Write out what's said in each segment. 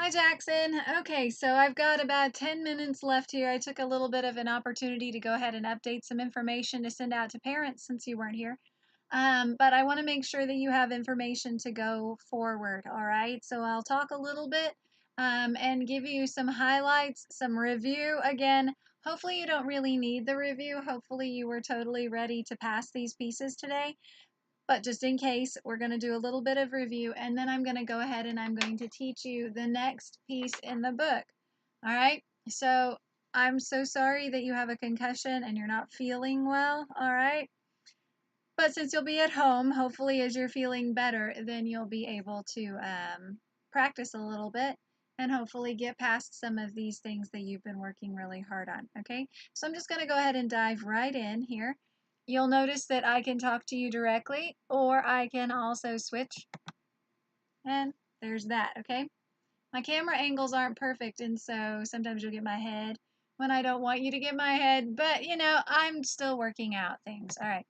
Hi, Jackson. Okay, so I've got about 10 minutes left here. I took a little bit of an opportunity to go ahead and update some information to send out to parents since you weren't here. But I want to make sure that you have information to go forward, all right? So I'll talk a little bit and give you some highlights, some review. Again, hopefully you don't really need the review. Hopefully you were totally ready to pass these pieces today. But just in case, we're going to do a little bit of review, and then I'm going to go ahead and I'm going to teach you the next piece in the book. All right? So I'm so sorry that you have a concussion and you're not feeling well, all right? But since you'll be at home, hopefully as you're feeling better, then you'll be able to practice a little bit and hopefully get past some of these things that you've been working really hard on, okay? So I'm just going to go ahead and dive right in here. You'll notice that I can talk to you directly, or I can also switch. And there's that, okay? My camera angles aren't perfect, and so sometimes you'll get my head when I don't want you to get my head, but you know, I'm still working out things. All right,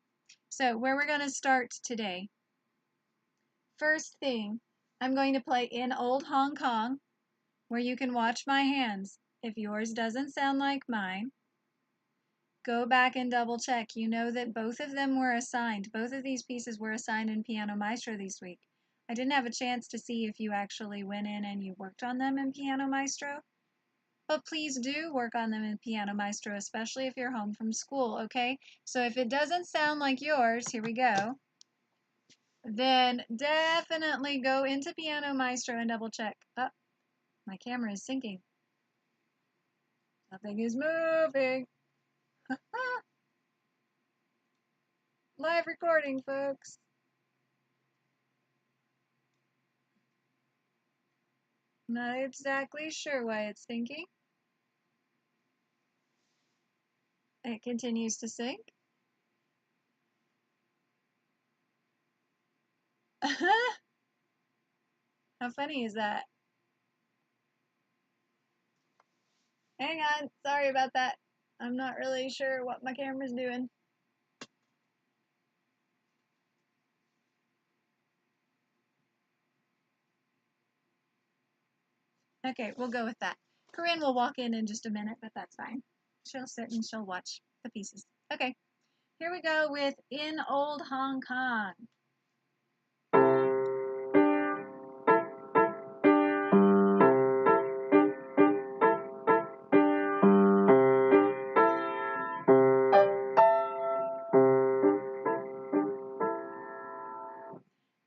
so where we're going to start today. First thing, I'm going to play In Old Hong Kong, where you can watch my hands. If yours doesn't sound like mine, go back and double check. You know that both of them were assigned. Both of these pieces were assigned in Piano Maestro this week. I didn't have a chance to see if you actually went in and you worked on them in Piano Maestro, but please do work on them in Piano Maestro, especially if you're home from school, okay? So if it doesn't sound like yours, here we go, then definitely go into Piano Maestro and double check. Oh, my camera is sinking. Nothing is moving. Live recording, folks. Not exactly sure why it's thinking. It continues to sink. How funny is that? Hang on, sorry about that. I'm not really sure what my camera's doing. Okay, we'll go with that. Corinne will walk in just a minute, but that's fine. She'll sit and she'll watch the pieces. Okay, here we go with In Old Hong Kong.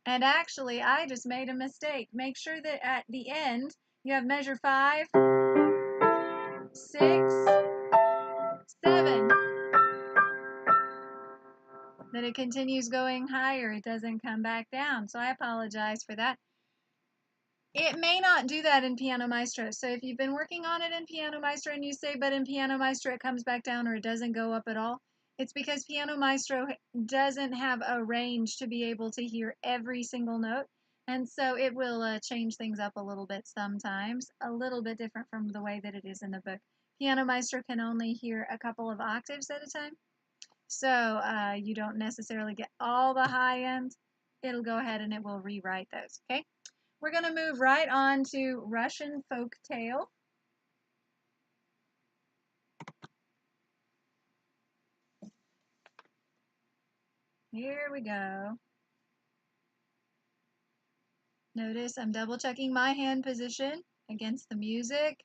And actually, I just made a mistake. Make sure that at the end, you have measure 5, 6, 7. Then it continues going higher. It doesn't come back down. So I apologize for that. It may not do that in Piano Maestro. So if you've been working on it in Piano Maestro and you say, but in Piano Maestro it comes back down or it doesn't go up at all, it's because Piano Maestro doesn't have a range to be able to hear every single note. And so it will change things up a little bit sometimes, a little bit different from the way that it is in the book. Piano Maestro can only hear a couple of octaves at a time. So you don't necessarily get all the high ends. It'll go ahead and it will rewrite those, okay? We're going to move right on to Russian folk tale. Here we go. Notice I'm double checking my hand position against the music.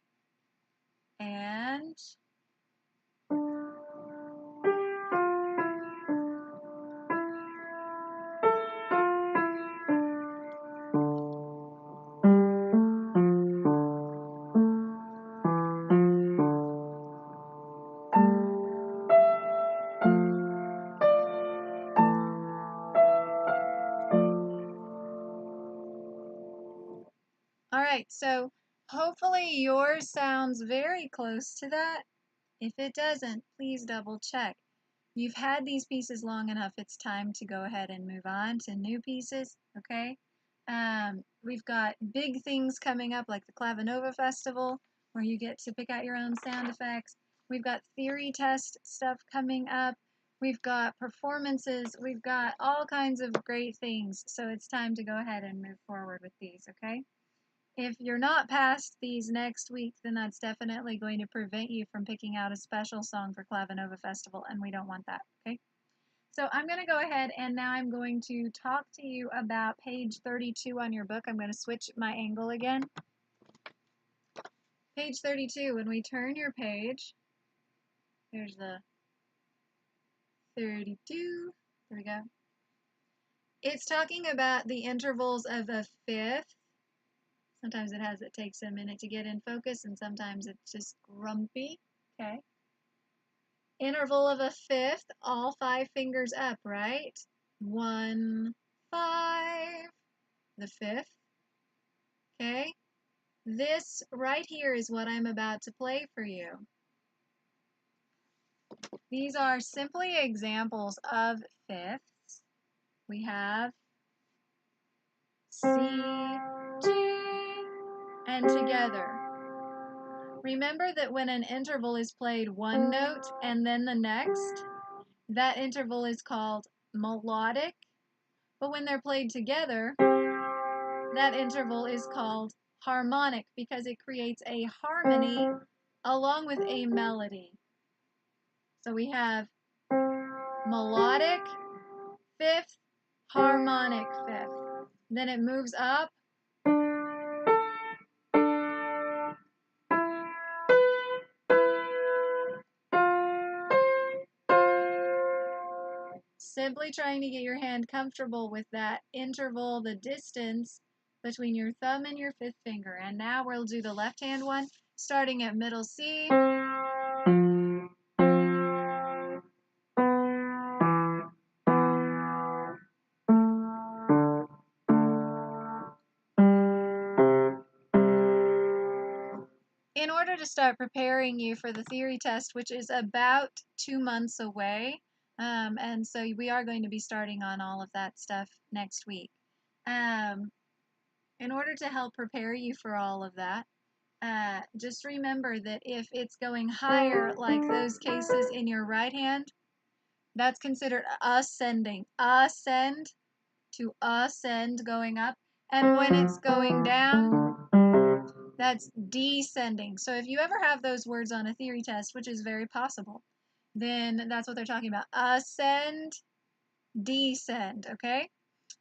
And all right, so hopefully yours sounds very close to that. If it doesn't, please double check. You've had these pieces long enough. It's time to go ahead and move on to new pieces, okay? We've got big things coming up like the Clavinova Festival, where you get to pick out your own sound effects. We've got theory test stuff coming up. We've got performances. We've got all kinds of great things. So it's time to go ahead and move forward with these, okay? If you're not past these next week, then that's definitely going to prevent you from picking out a special song for Clavinova Festival, and we don't want that, okay? So I'm going to go ahead and now I'm going to talk to you about page 32 on your book. I'm going to switch my angle again. Page 32, when we turn your page, there's the 32, there we go. It's talking about the intervals of a fifth. Sometimes it takes a minute to get in focus, and sometimes it's just grumpy, okay? Interval of a fifth, all 5 fingers up, right? 1, 5, the fifth, okay? This right here is what I'm about to play for you. These are simply examples of fifths. We have C, G, and together. Remember that when an interval is played one note and then the next, that interval is called melodic. But when they're played together, that interval is called harmonic because it creates a harmony along with a melody. So we have melodic fifth, harmonic fifth. Then it moves up. Simply trying to get your hand comfortable with that interval, the distance between your thumb and your fifth finger. And now we'll do the left hand one, starting at middle C. In order to start preparing you for the theory test, which is about 2 months away, and so we are going to be starting on all of that stuff next week. In order to help prepare you for all of that, just remember that if it's going higher, like those cases in your right hand, that's considered ascending. Ascend to ascend, going up. And when it's going down, that's descending. So if you ever have those words on a theory test, which is very possible, then that's what they're talking about. Ascend, descend, okay?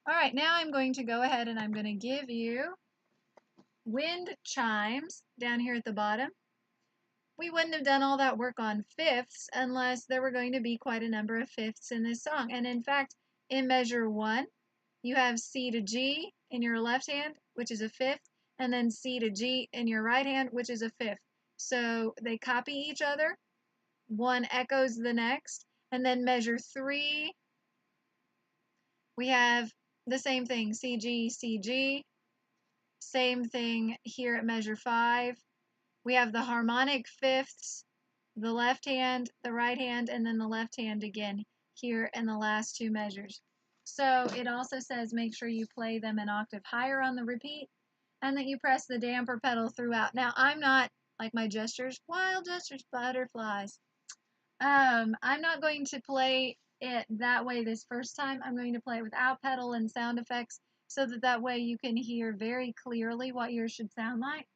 All right, now I'm going to go ahead and I'm going to give you wind chimes down here at the bottom. We wouldn't have done all that work on fifths unless there were going to be quite a number of fifths in this song. And in fact, in measure 1, you have C to G in your left hand, which is a fifth, and then C to G in your right hand, which is a fifth. So they copy each other. One echoes the next. And then measure 3, we have the same thing, C, G, C, G. Same thing here at measure 5. We have the harmonic fifths, the left hand, the right hand, and then the left hand again here in the last 2 measures. So it also says make sure you play them an octave higher on the repeat and that you press the damper pedal throughout. Now, I'm not, like my gestures, wild gestures, butterflies. I'm not going to play it that way this first time. I'm going to play it without pedal and sound effects so that way you can hear very clearly what yours should sound like.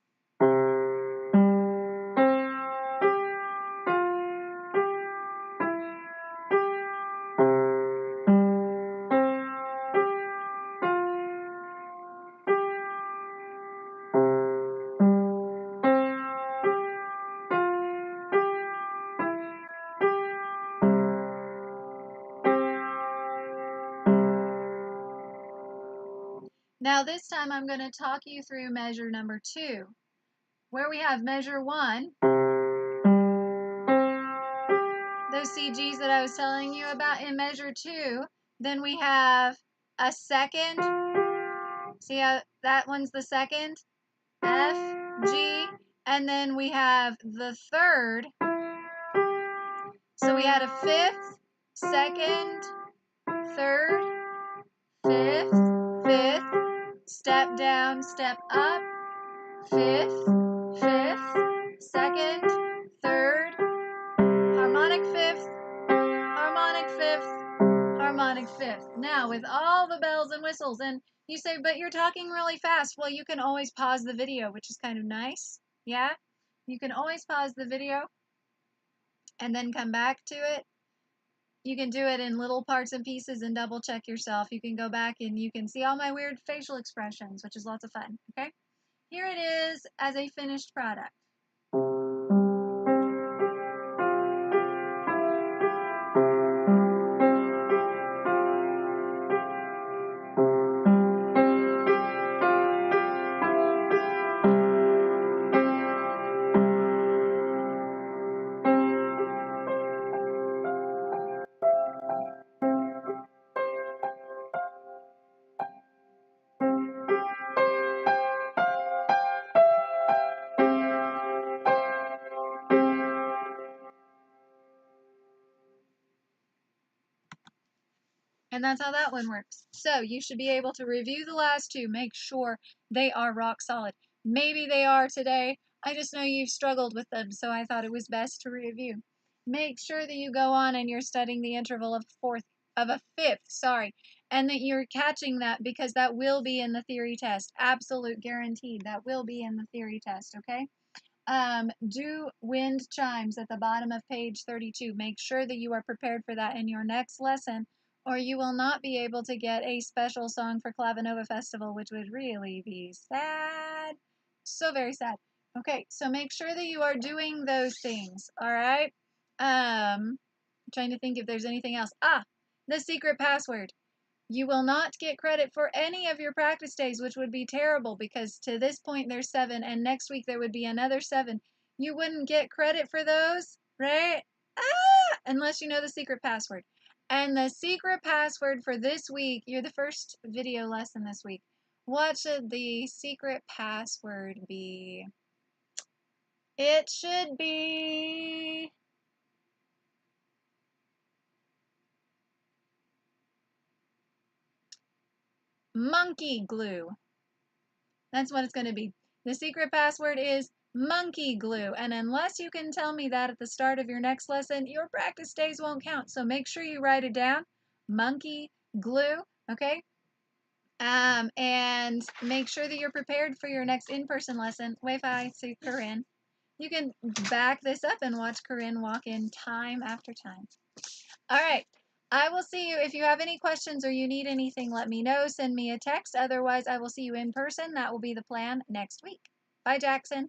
Now this time I'm going to talk you through measure number 2, where we have measure 1, those CGs that I was telling you about in measure 2, then we have a second, see how that one's the second, F, G, and then we have the third, so we had a fifth, second, third, fifth, fifth, step down, step up, fifth, fifth, second, third, harmonic fifth, harmonic fifth, harmonic fifth. Now with all the bells and whistles, and You say, but you're talking really fast. Well, you can always pause the video, which is kind of nice. Yeah? You can always pause the video and then come back to it. You can do it in little parts and pieces and double check yourself. You can go back and you can see all my weird facial expressions, which is lots of fun. Okay? Here it is as a finished product. And that's how that one works. So you should be able to review the last two, make sure they are rock solid. Maybe they are today. I just know you've struggled with them, so I thought it was best to review. Make sure that you go on and you're studying the interval of a fifth, sorry, and that you're catching that because that will be in the theory test. Absolute guaranteed. That will be in the theory test, okay? Do wind chimes at the bottom of page 32. Make sure that you are prepared for that in your next lesson, or you will not be able to get a special song for Clavinova Festival, which would really be sad. So very sad. Okay, so make sure that you are doing those things, all right? I'm trying to think if there's anything else. The secret password. You will not get credit for any of your practice days, which would be terrible because to this point there's 7 and next week there would be another 7. You wouldn't get credit for those, right? Unless you know the secret password. And the secret password for this week, you're the first video lesson this week. What should the secret password be? It should be monkey glue. That's what it's going to be. The secret password is monkey glue. And unless you can tell me that at the start of your next lesson, your practice days won't count. So make sure you write it down. Monkey glue. Okay? And make sure that you're prepared for your next in-person lesson. Wave hi to Corinne. You can back this up and watch Corinne walk in time after time. All right. I will see you. If you have any questions or you need anything, let me know. Send me a text. Otherwise, I will see you in person. That will be the plan next week. Bye, Jaxson.